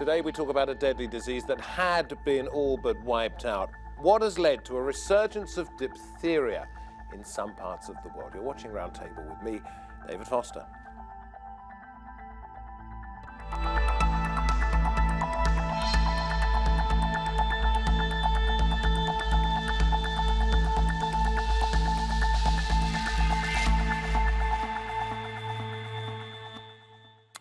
Today we talk about a deadly disease that had been all but wiped out. What has led to a resurgence of diphtheria in some parts of the world? You're watching Roundtable with me, David Foster.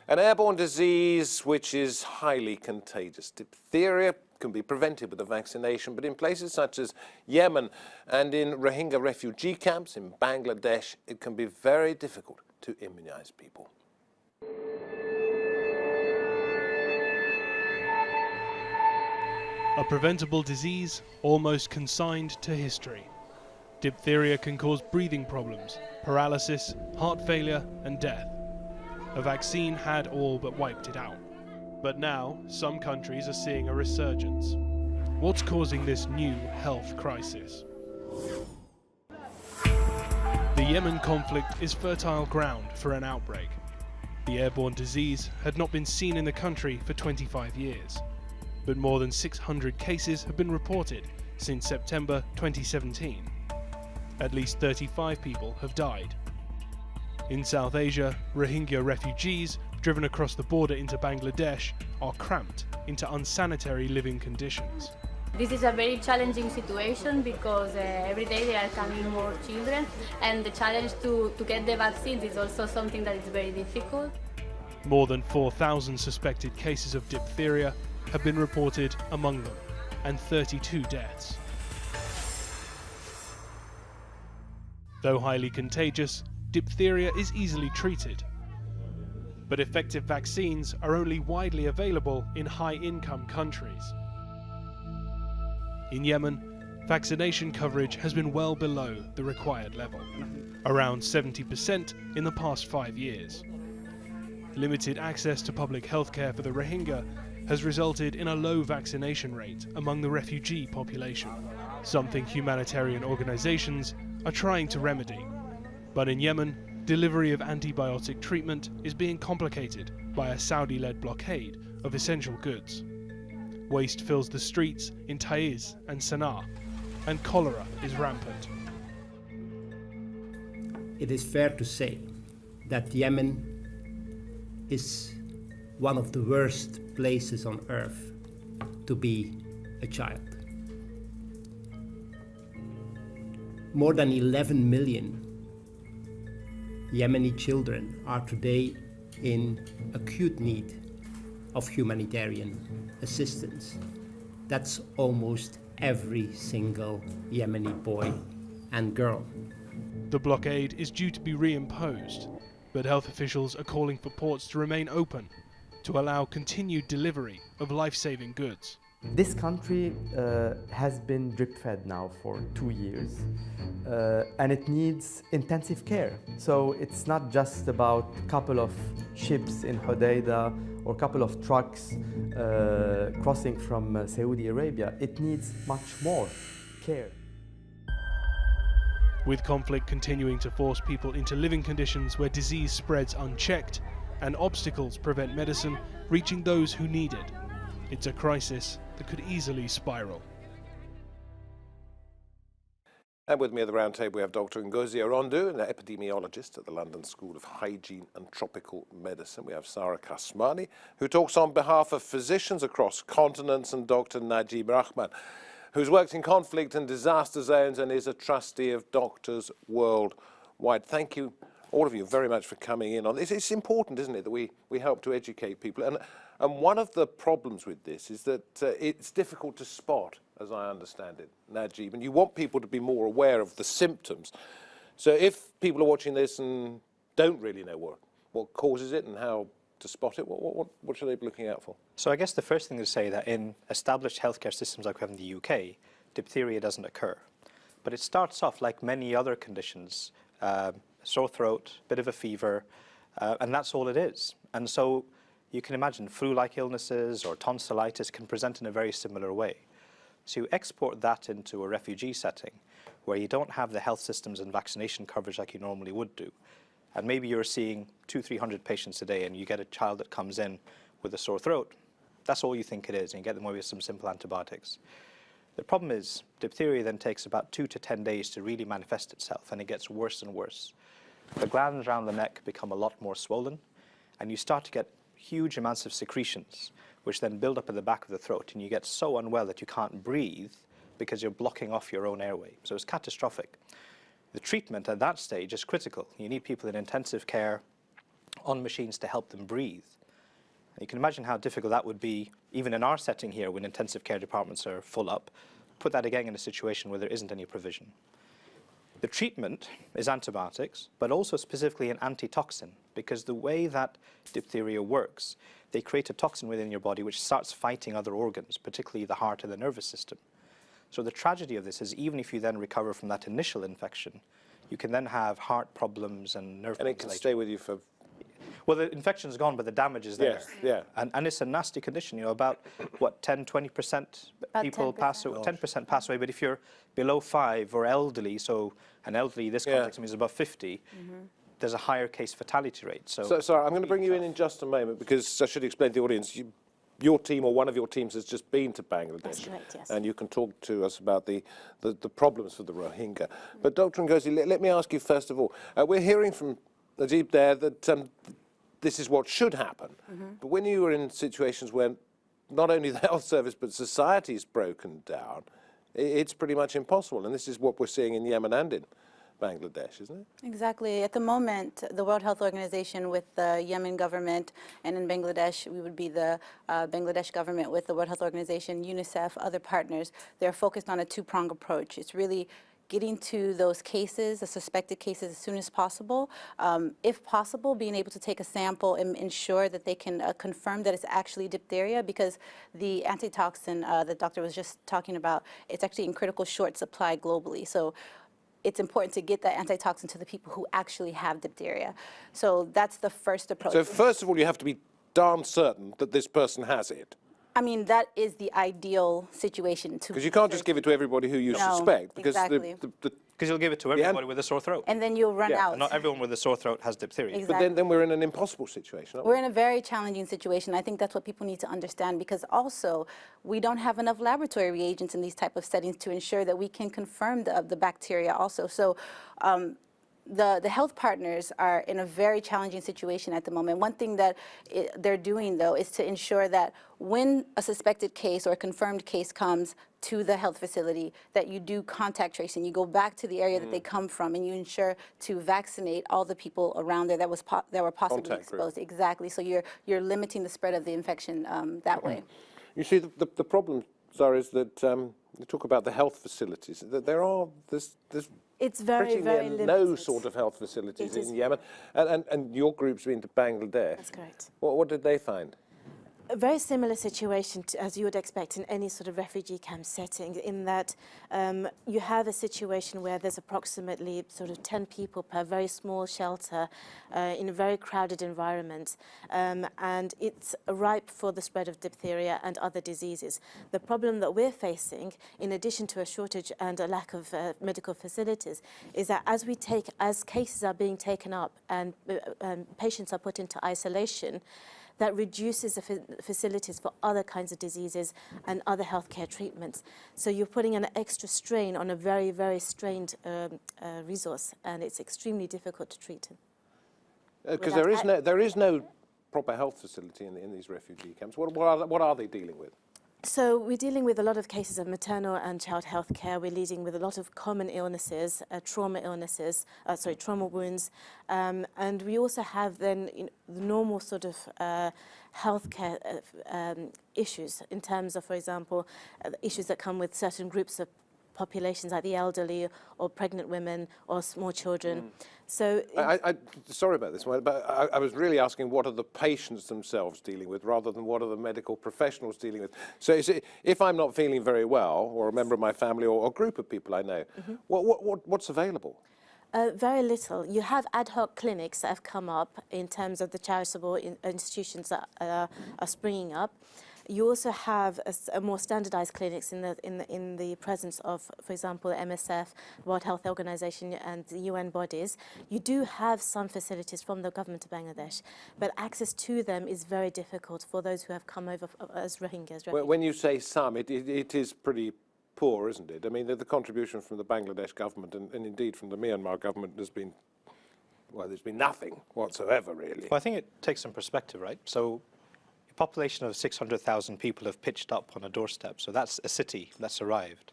An airborne disease which is highly contagious. Diphtheria can be prevented with a vaccination, but in places such as Yemen and in Rohingya refugee camps in Bangladesh, it can be very difficult to immunise people. A preventable disease almost consigned to history. Diphtheria can cause breathing problems, paralysis, heart failure and death. A vaccine had all but wiped it out. But now, some countries are seeing a resurgence. What's causing this new health crisis? The Yemen conflict is fertile ground for an outbreak. The airborne disease had not been seen in the country for 25 years. But more than 600 cases have been reported since September 2017. At least 35 people have died. In South Asia, Rohingya refugees driven across the border into Bangladesh are cramped into unsanitary living conditions. This is a very challenging situation because every day there are coming more children, and the challenge to get the vaccines is also something that is very difficult. More than 4,000 suspected cases of diphtheria have been reported among them, and 32 deaths. Though highly contagious, diphtheria is easily treated. But effective vaccines are only widely available in high-income countries. In Yemen, vaccination coverage has been well below the required level, around 70% in the past 5 years. Limited access to public health care for the Rohingya has resulted in a low vaccination rate among the refugee population, something humanitarian organizations are trying to remedy. But in Yemen, delivery of antibiotic treatment is being complicated by a Saudi-led blockade of essential goods. Waste fills the streets in Taiz and Sana'a, and cholera is rampant. It is fair to say that Yemen is one of the worst places on earth to be a child. More than 11 million Yemeni children are today in acute need of humanitarian assistance. That's almost every single Yemeni boy and girl. The blockade is due to be reimposed, but health officials are calling for ports to remain open to allow continued delivery of life-saving goods. This country has been drip-fed now for 2 years, and it needs intensive care. So it's not just about a couple of ships in Hodeidah or a couple of trucks crossing from Saudi Arabia. It needs much more care. With conflict continuing to force people into living conditions where disease spreads unchecked and obstacles prevent medicine reaching those who need it, it's a crisis that could easily spiral. And with me at the round table we have Dr. Ngozi Erondu, an epidemiologist at the London School of Hygiene and Tropical Medicine. We have Sara Kasmani, who talks on behalf of physicians across continents, and Dr. Najeeb Rahman, who's worked in conflict and disaster zones and is a trustee of Doctors Worldwide. Thank you, all of you, very much for coming in on this. It's important, isn't it, that we help to educate people. And one of the problems with this is that it's difficult to spot, as I understand it, Najeeb, and you want people to be more aware of the symptoms. So if people are watching this and don't really know what causes it and how to spot it, what should they be looking out for? So I guess the first thing to say that in established healthcare systems like we have in the UK, diphtheria doesn't occur. But it starts off like many other conditions, sore throat, bit of a fever, and that's all it is. And so you can imagine flu-like illnesses or tonsillitis can present in a very similar way. So you export that into a refugee setting where you don't have the health systems and vaccination coverage like you normally would do. And maybe you're seeing 200-300 patients a day and you get a child that comes in with a sore throat. That's all you think it is, and you get them away with some simple antibiotics. The problem is diphtheria then takes about 2 to 10 days to really manifest itself, and it gets worse and worse. The glands around the neck become a lot more swollen, and you start to get huge amounts of secretions, which then build up at the back of the throat, and you get so unwell that you can't breathe because you're blocking off your own airway. So it's catastrophic. The treatment at that stage is critical. You need people in intensive care on machines to help them breathe. You can imagine how difficult that would be, even in our setting here, when intensive care departments are full up. Put that again in a situation where there isn't any provision. The treatment is antibiotics, but also specifically an antitoxin, because the way that diphtheria works, they create a toxin within your body which starts fighting other organs, particularly the heart and the nervous system. So the tragedy of this is even if you then recover from that initial infection, you can then have heart problems and nerve problems. And it can stay with you for... Well, the infection's gone, but the damage is there. Yes, yeah. And it's a nasty condition. You know, about, what, 10, 20% people 10%. pass away, 10% pass away. But if you're below 5 or elderly, so an elderly, this context means above 50, there's a higher case fatality rate. So Sara, I'm going to bring you in just a moment, because I should explain to the audience, your team or one of your teams has just been to Bangladesh. That's correct, yes. And you can talk to us about the problems for the Rohingya. But Dr. Ngozi, let me ask you first of all, we're hearing from Najeeb there that this is what should happen. But when you are in situations where not only the health service but society is broken down, it's pretty much impossible. And this is what we're seeing in Yemen and in Bangladesh, isn't it? Exactly. At the moment, the World Health Organization with the Yemen government, and in Bangladesh, we would be the Bangladesh government with the World Health Organization, UNICEF, other partners. They're focused on a two-pronged approach. It's really getting to those cases, the suspected cases, as soon as possible. If possible, being able to take a sample and ensure that they can confirm that it's actually diphtheria, because the antitoxin the doctor was just talking about, it's actually in critical short supply globally. So it's important to get that antitoxin to the people who actually have diphtheria. So that's the first approach. So first of all, you have to be darn certain that this person has it. I mean, that is the ideal situation. Because you can't just give it to everybody who you suspect. Because exactly. because you'll give it to everybody with a sore throat. And then you'll run out. And not everyone with a sore throat has diphtheria. Exactly. But then we're in an impossible situation, aren't we? We're in a very challenging situation. I think that's what people need to understand, because also we don't have enough laboratory reagents in these type of settings to ensure that we can confirm the bacteria also. So the health partners are in a very challenging situation at the moment. One thing that they're doing, though, is to ensure that when a suspected case or a confirmed case comes to the health facility, that you do contact tracing. You go back to the area that they come from, and you ensure to vaccinate all the people around there that were possibly exposed. Exactly. So you're limiting the spread of the infection that way. You see, the problem, Sara, is that you talk about the health facilities. That there's it's very limited. No sort of health facilities in Yemen. And your group's been to Bangladesh. That's correct. What did they find? A very similar situation as you would expect in any sort of refugee camp setting, in that you have a situation where there's approximately sort of 10 people per very small shelter in a very crowded environment, and it's ripe for the spread of diphtheria and other diseases. The problem that we're facing, in addition to a shortage and a lack of medical facilities, is that as cases are being taken up and patients are put into isolation, that reduces the facilities for other kinds of diseases and other healthcare treatments. So you're putting an extra strain on a very, very strained resource, and it's extremely difficult to treat. Because there is no proper health facility in these refugee camps. What are they dealing with? So we're dealing with a lot of cases of maternal and child health care. We're dealing with a lot of common illnesses, trauma wounds. And we also have then the normal sort of healthcare issues in terms of, for example, issues that come with certain groups of populations like the elderly or pregnant women or small children. So sorry about this, but I was really asking what are the patients themselves dealing with rather than what are the medical professionals dealing with. So if I'm not feeling very well, or a member of my family or a group of people I know, what's available? Very little. You have ad hoc clinics that have come up in terms of the charitable institutions that are springing up. You also have a more standardized clinics in the presence of, for example, MSF, World Health Organization, and the UN bodies. You do have some facilities from the government of Bangladesh, but access to them is very difficult for those who have come over as Rohingyas. When you say some, it is pretty poor, isn't it? I mean, the contribution from the Bangladesh government and indeed from the Myanmar government has been, well, there's been nothing whatsoever, really. Well, I think it takes some perspective, right? So a population of 600,000 people have pitched up on a doorstep. So that's a city that's arrived.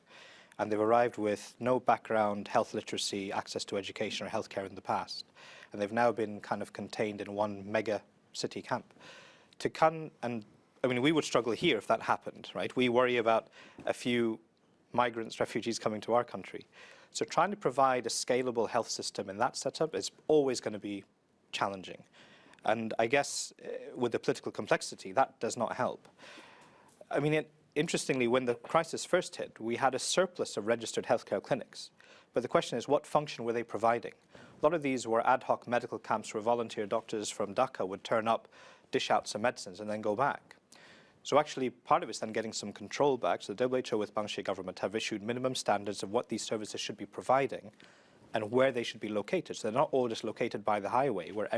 And they've arrived with no background, health literacy, access to education or healthcare in the past. And they've now been kind of contained in one mega city camp. To come and, I mean, we would struggle here if that happened, right? We worry about a few migrants, refugees coming to our country. So trying to provide a scalable health system in that setup is always going to be challenging. And I guess with the political complexity, that does not help. I mean, interestingly, when the crisis first hit, we had a surplus of registered healthcare clinics. But the question is, what function were they providing? A lot of these were ad hoc medical camps where volunteer doctors from Dhaka would turn up, dish out some medicines, and then go back. So actually, part of it's then getting some control back. So the WHO with Bangladesh government have issued minimum standards of what these services should be providing and where they should be located. So they're not all just located by the highway where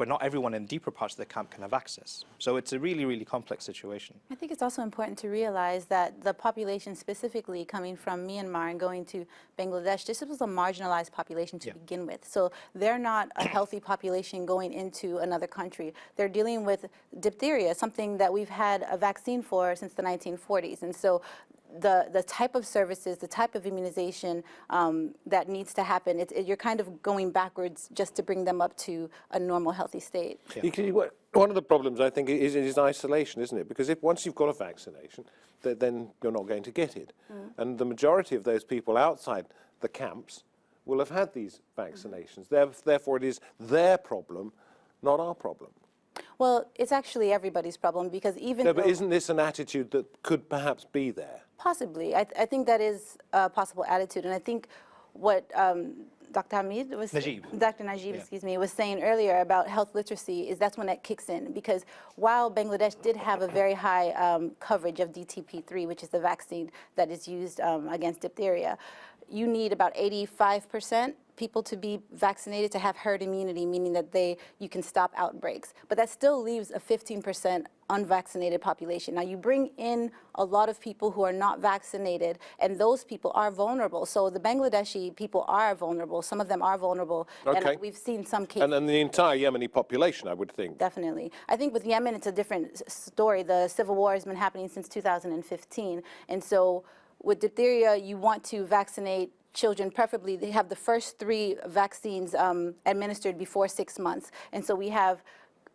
not everyone in deeper parts of the camp can have access. So it's a really, really complex situation. I think it's also important to realize that the population specifically coming from Myanmar and going to Bangladesh, this was a marginalized population to begin with. So they're not a healthy population going into another country. They're dealing with diphtheria, something that we've had a vaccine for since the 1940s. And so the type of services, the type of immunization that needs to happen, you're kind of going backwards just to bring them up to a normal, healthy state. Yeah. One of the problems, I think, is isolation, isn't it? Because once you've got a vaccination, then you're not going to get it. And the majority of those people outside the camps will have had these vaccinations. Therefore, it is their problem, not our problem. Well, it's actually everybody's problem because even but isn't this an attitude that could perhaps be there? Possibly. I think that is a possible attitude. And I think what Dr. Najeeb, excuse me, was saying earlier about health literacy is that's when that kicks in. Because while Bangladesh did have a very high coverage of DTP3, which is the vaccine that is used against diphtheria, you need about 85% people to be vaccinated to have herd immunity, meaning that you can stop outbreaks. But that still leaves a 15% unvaccinated population. Now, you bring in a lot of people who are not vaccinated, and those people are vulnerable. So the Bangladeshi people are vulnerable. Some of them are vulnerable, and we've seen some cases. And the entire Yemeni population, I would think. Definitely. I think with Yemen, it's a different story. The civil war has been happening since 2015, and so with diphtheria, you want to vaccinate children, preferably they have the first 3 vaccines administered before 6 months. And so we have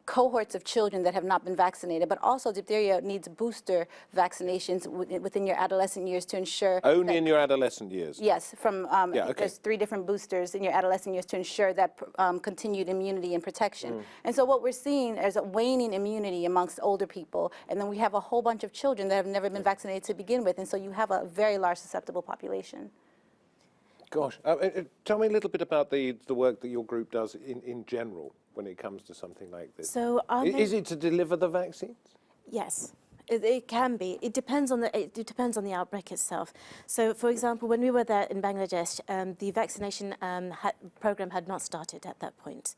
cohorts of children that have not been vaccinated, but also diphtheria needs booster vaccinations within your adolescent years to ensure Only in your adolescent years? Yes, there's 3 different boosters in your adolescent years to ensure that continued immunity and protection. And so what we're seeing is a waning immunity amongst older people, and then we have a whole bunch of children that have never been vaccinated to begin with, and so you have a very large susceptible population. Gosh, tell me a little bit about the work that your group does in general when it comes to something like this. So is it to deliver the vaccines? Yes. It can be. It depends on the outbreak itself. So, for example, when we were there in Bangladesh, the vaccination program had not started at that point.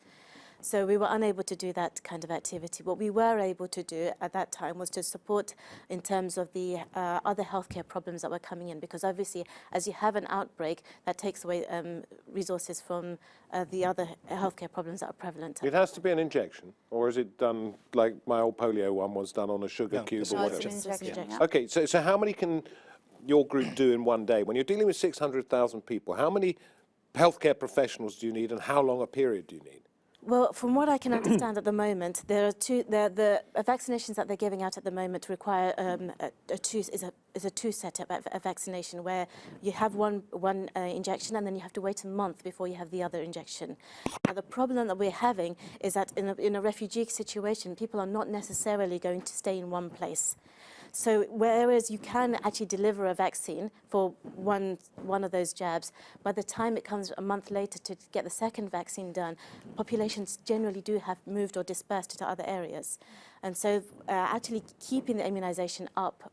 So we were unable to do that kind of activity. What we were able to do at that time was to support in terms of the other healthcare problems that were coming in, because obviously as you have an outbreak, that takes away resources from the other healthcare problems that are prevalent. It has to be an injection, or is it done like my old polio one was done on a sugar cube or whatever? It's an injection. Yeah. Okay, so how many can your group do in one day? When you're dealing with 600,000 people, how many healthcare professionals do you need and how long a period do you need? Well, from what I can understand at the moment, there are the vaccinations that they're giving out at the moment require a two setup of vaccination, where you have one injection and then you have to wait a month before you have the other injection. Now, the problem that we're having is that in a refugee situation, people are not necessarily going to stay in one place. So whereas you can actually deliver a vaccine for one of those jabs, by the time it comes a month later to get the second vaccine done, populations generally do have moved or dispersed to other areas. And so actually keeping the immunisation up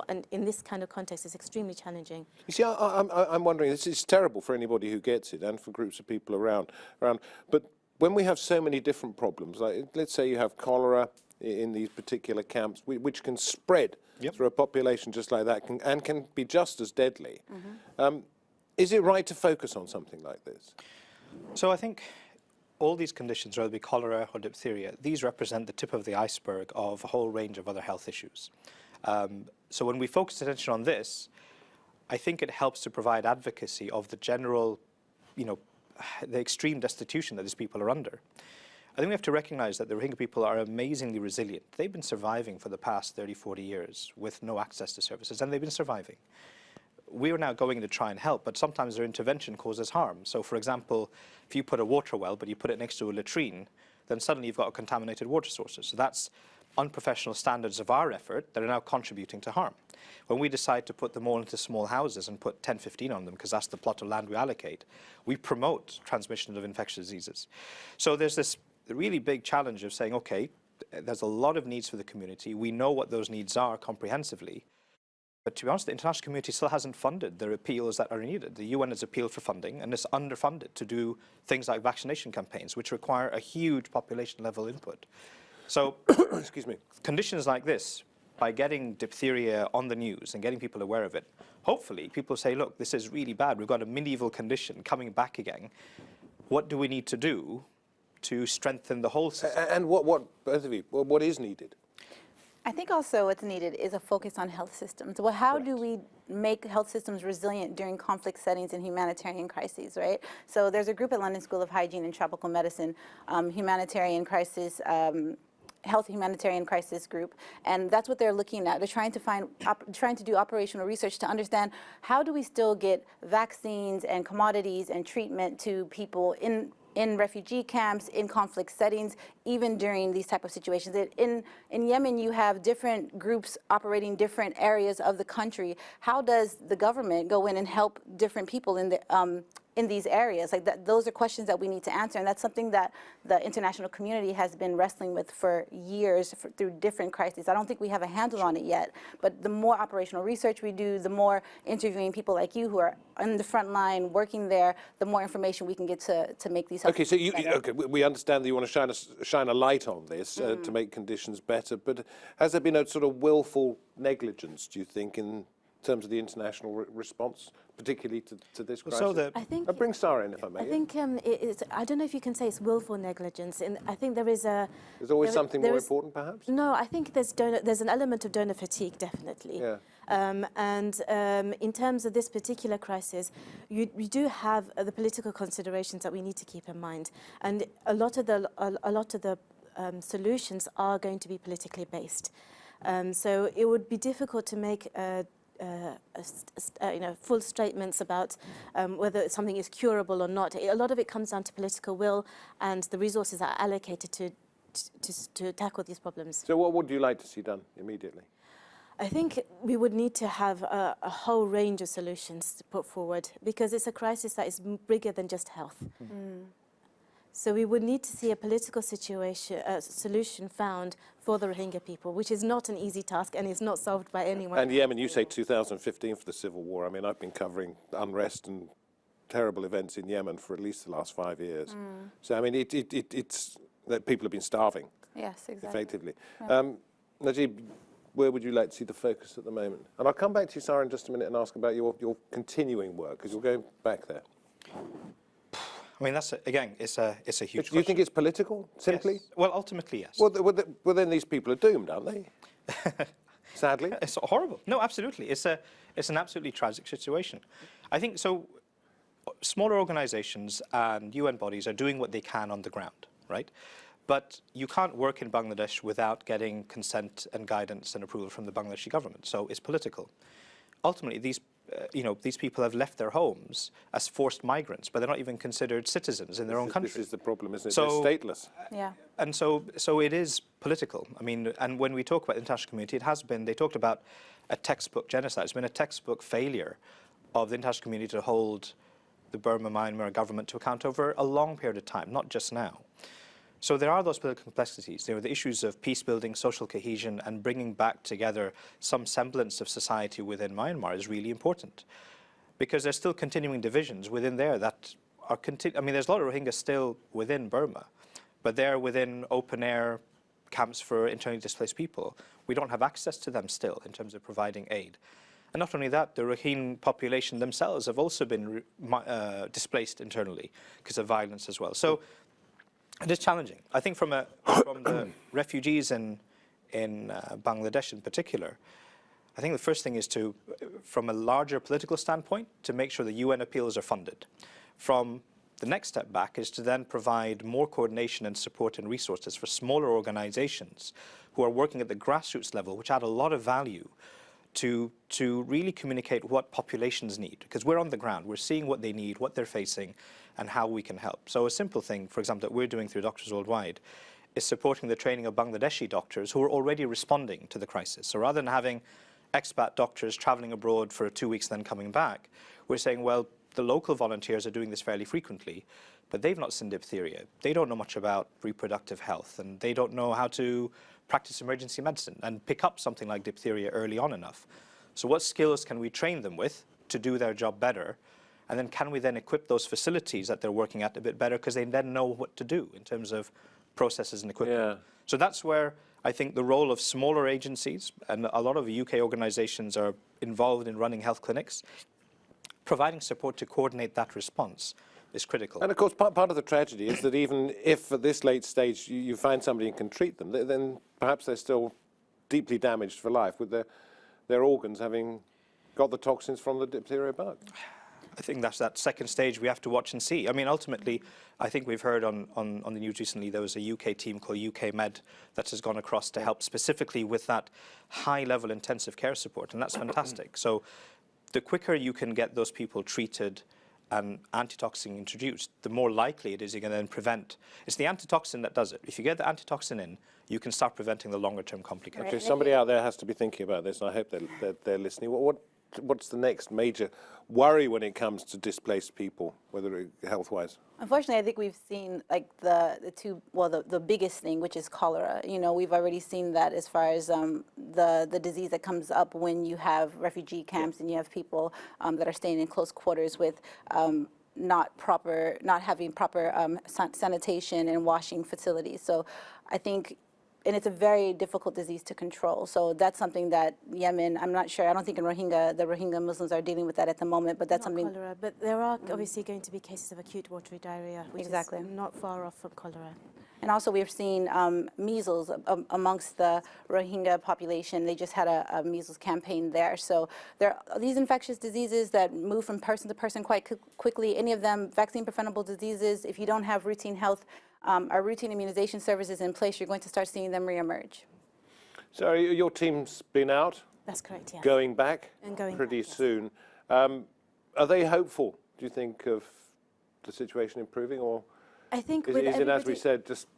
and in this kind of context is extremely challenging. You see, I'm wondering, this is terrible for anybody who gets it and for groups of people around. But when we have so many different problems, like let's say you have cholera in these particular camps, which can spread through a population just like that and can be just as deadly. Is it right to focus on something like this? So I think all these conditions, whether it be cholera or diphtheria, these represent the tip of the iceberg of a whole range of other health issues. So when we focus attention on this, I think it helps to provide advocacy of the general, the extreme destitution that these people are under. I think we have to recognize that the Rohingya people are amazingly resilient. They've been surviving for the past 30, 40 years with no access to services, and they've been surviving. We are now going to try and help, but sometimes their intervention causes harm. So, for example, if you put a water well, but you put it next to a latrine, then suddenly you've got contaminated water sources. So that's unprofessional standards of our effort that are now contributing to harm. When we decide to put them all into small houses and put 10, 15 on them, because that's the plot of land we allocate, we promote transmission of infectious diseases. So there's this really big challenge of saying, okay, there's a lot of needs for the community. We know what those needs are comprehensively. But to be honest, the international community still hasn't funded the appeals that are needed. The UN has appealed for funding and is underfunded to do things like vaccination campaigns, which require a huge population level input. So, excuse me, conditions like this, by getting diphtheria on the news and getting people aware of it, hopefully people say, look, this is really bad. We've got a medieval condition coming back again. What do we need to do to strengthen the whole system? And what is needed? I think also what's needed is a focus on health systems. Well, how do we make health systems resilient during conflict settings and humanitarian crises, right? So there's a group at London School of Hygiene and Tropical Medicine, humanitarian crisis, health humanitarian crisis group, and that's what they're looking at. They're trying to do operational research to understand how do we still get vaccines and commodities and treatment to people in refugee camps, in conflict settings, even during these type of situations. In Yemen, you have different groups operating different areas of the country. How does the government go in and help different people in these areas? Like those are questions that we need to answer, and that's something that the international community has been wrestling with for years through different crises. I don't think we have a handle on it yet, but the more operational research we do, the more interviewing people like you who are on the front line working there, the more information we can get to make these. Okay, so we understand that you want to shine a light on this to make conditions better, but has there been a sort of willful negligence, do you think, in terms of the international response, particularly to this crisis? So I think I'll bring Sara in, if I may. I think I don't know if you can say it's willful negligence. And I think there is a. There's always something more important, perhaps? No, I think there's an element of donor fatigue, definitely. Yeah. In terms of this particular crisis, you do have the political considerations that we need to keep in mind, and a lot of the solutions are going to be politically based. So it would be difficult to make full statements about whether something is curable or not. A lot of it comes down to political will and the resources that are allocated to tackle these problems. So what would you like to see done immediately? I think we would need to have a whole range of solutions to put forward, because it's a crisis that is bigger than just health. So we would need to see a political solution found for the Rohingya people, which is not an easy task and is not solved by anyone. And Yemen, you say 2015 for the civil war. I mean, I've been covering unrest and terrible events in Yemen for at least the last 5 years. So, I mean, it's that people have been starving. Yes, exactly. Effectively. Yeah. Najeeb, where would you like to see the focus at the moment? And I'll come back to you, Sara, in just a minute and ask about your continuing work, because you're going back there. I mean, that's again, it's a huge question. Do you think it's political, simply? Yes. Well, ultimately, yes. Well, then these people are doomed, aren't they? Sadly. It's horrible. No, absolutely. It's an absolutely tragic situation. I think so. Smaller organizations and UN bodies are doing what they can on the ground, right? But you can't work in Bangladesh without getting consent and guidance and approval from the Bangladeshi government. So it's political. Ultimately, these these people have left their homes as forced migrants, but they're not even considered citizens in their own country. This is the problem, isn't it? So, they're stateless. Yeah. And so it is political. I mean, and when we talk about the international community, it has been, they talked about a textbook genocide. It's been a textbook failure of the international community to hold the Burma-Myanmar government to account over a long period of time, not just now. So there are those political complexities. There are the issues of peace building, social cohesion, and bringing back together some semblance of society within Myanmar is really important. Because there's still continuing divisions within there that are, I mean, there's a lot of Rohingya still within Burma, but they're within open-air camps for internally displaced people. We don't have access to them still in terms of providing aid. And not only that, the Rohingya population themselves have also been displaced internally because of violence as well. So it is challenging. I think from the refugees in Bangladesh in particular, I think the first thing is to, from a larger political standpoint, to make sure the UN appeals are funded. From the next step back is to then provide more coordination and support and resources for smaller organizations who are working at the grassroots level, which add a lot of value to really communicate what populations need. Because we're on the ground, we're seeing what they need, what they're facing, and how we can help. So a simple thing, for example, that we're doing through Doctors Worldwide is supporting the training of Bangladeshi doctors who are already responding to the crisis. So rather than having expat doctors traveling abroad for 2 weeks and then coming back, we're saying, well, the local volunteers are doing this fairly frequently, but they've not seen diphtheria. They don't know much about reproductive health, and they don't know how to practice emergency medicine and pick up something like diphtheria early on enough. So what skills can we train them with to do their job better? And then can we then equip those facilities that they're working at a bit better because they then know what to do in terms of processes and equipment. Yeah. So that's where I think the role of smaller agencies, and a lot of UK organizations are involved in running health clinics, providing support to coordinate that response is critical. And of course, part of the tragedy is that even if at this late stage you find somebody and can treat them, then perhaps they're still deeply damaged for life with their organs having got the toxins from the diphtheria bug. I think that's that second stage we have to watch and see. I mean, ultimately, I think we've heard on the news recently there was a UK team called UK Med that has gone across to help specifically with that high-level intensive care support, and that's fantastic. So the quicker you can get those people treated and antitoxin introduced, the more likely it is you're going to then prevent. It's the antitoxin that does it. If you get the antitoxin in, you can start preventing the longer-term complications. Okay, somebody out there has to be thinking about this, and I hope they're listening. What's the next major worry when it comes to displaced people, whether health-wise? Unfortunately, I think we've seen like the biggest thing, which is cholera. You know, we've already seen that as far as the disease that comes up when you have refugee camps and you have people that are staying in close quarters with not having proper sanitation and washing facilities. So I think, and it's a very difficult disease to control. So that's something that Yemen, I'm not sure, I don't think in Rohingya, the Rohingya Muslims are dealing with that at the moment, but that's something. Cholera, but there are obviously going to be cases of acute watery diarrhea, which is not far off from cholera. And also we've seen measles amongst the Rohingya population. They just had a measles campaign there. So there are these infectious diseases that move from person to person quite quickly. Any of them vaccine-preventable diseases, if you don't have routine health, our routine immunization services in place, you're going to start seeing them reemerge. So your team's been out? That's correct, yeah. Going back? And going pretty back, yes. soon. Are they hopeful, do you think, of the situation improving, or I think is it, as we said, just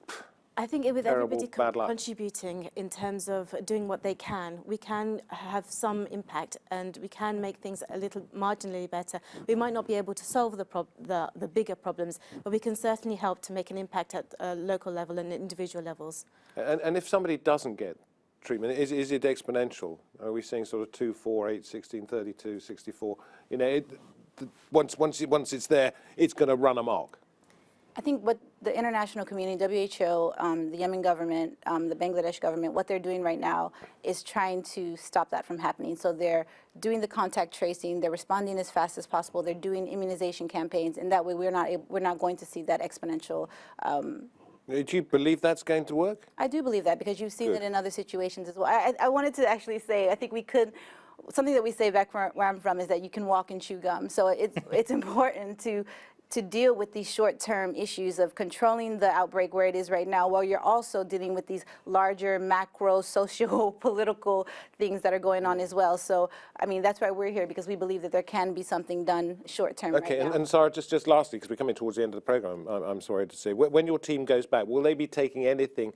I think with terrible, everybody bad luck? contributing in terms of doing what they can, we can have some impact and we can make things a little marginally better. We might not be able to solve the bigger problems, but we can certainly help to make an impact at local level and individual levels. And if somebody doesn't get treatment, is it exponential? Are we seeing sort of 2, 4, 8, 16, 32, 64? You know, once it's there, it's going to run amok. I think what the international community, WHO, the Yemen government, the Bangladesh government, what they're doing right now is trying to stop that from happening. So they're doing the contact tracing, they're responding as fast as possible, they're doing immunization campaigns, and that way we're not going to see that exponential. Do you believe that's going to work? I do believe that because you've seen it in other situations as well. I wanted to actually say, I think we could, something that we say back where I'm from is that you can walk and chew gum. So it's important to to deal with these short-term issues of controlling the outbreak where it is right now, while you're also dealing with these larger macro socio-political things that are going on as well. So, I mean, that's why we're here, because we believe that there can be something done short-term Okay, right now. and Sara, just lastly, because we're coming towards the end of the programme, I'm sorry to say, when your team goes back, will they be taking anything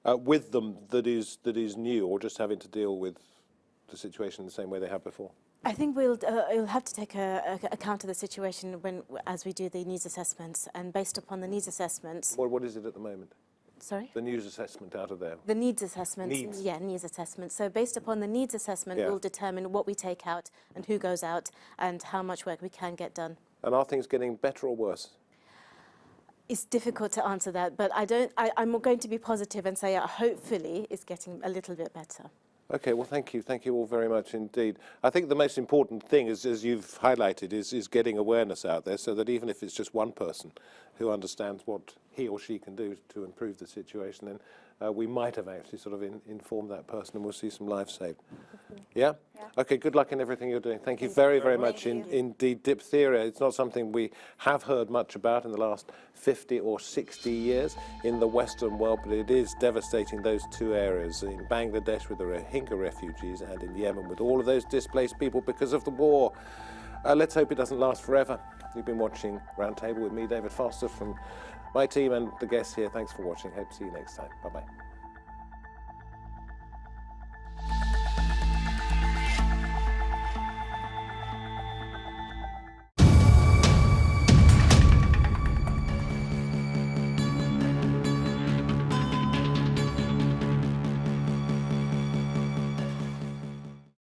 with them that is new, or just having to deal with the situation the same way they have before? I think we'll have to take account of the situation as we do the needs assessments, and based upon the needs assessments. What is it at the moment? Sorry? The news assessment out of there. The needs assessment. Needs. Yeah, needs assessment. So based upon the needs assessment, Yeah. we'll determine what we take out and who goes out and how much work we can get done. And are things getting better or worse? It's difficult to answer that, but I'm going to be positive and say hopefully it's getting a little bit better. Okay, well, thank you all very much indeed. I think the most important thing, as you've highlighted, is getting awareness out there, so that even if it's just one person who understands what he or she can do to improve the situation, then we might have actually sort of informed that person, and we'll see some lives saved. Yeah? Okay, good luck in everything you're doing. Thank you very, very much indeed. Diphtheria, it's not something we have heard much about in the last 50 or 60 years in the Western world, but it is devastating those two areas, in Bangladesh with the Rohingya refugees and in Yemen with all of those displaced people because of the war. Let's hope it doesn't last forever. You've been watching Roundtable with me, David Foster, from my team and the guests here. Thanks for watching. Hope to see you next time. Bye-bye.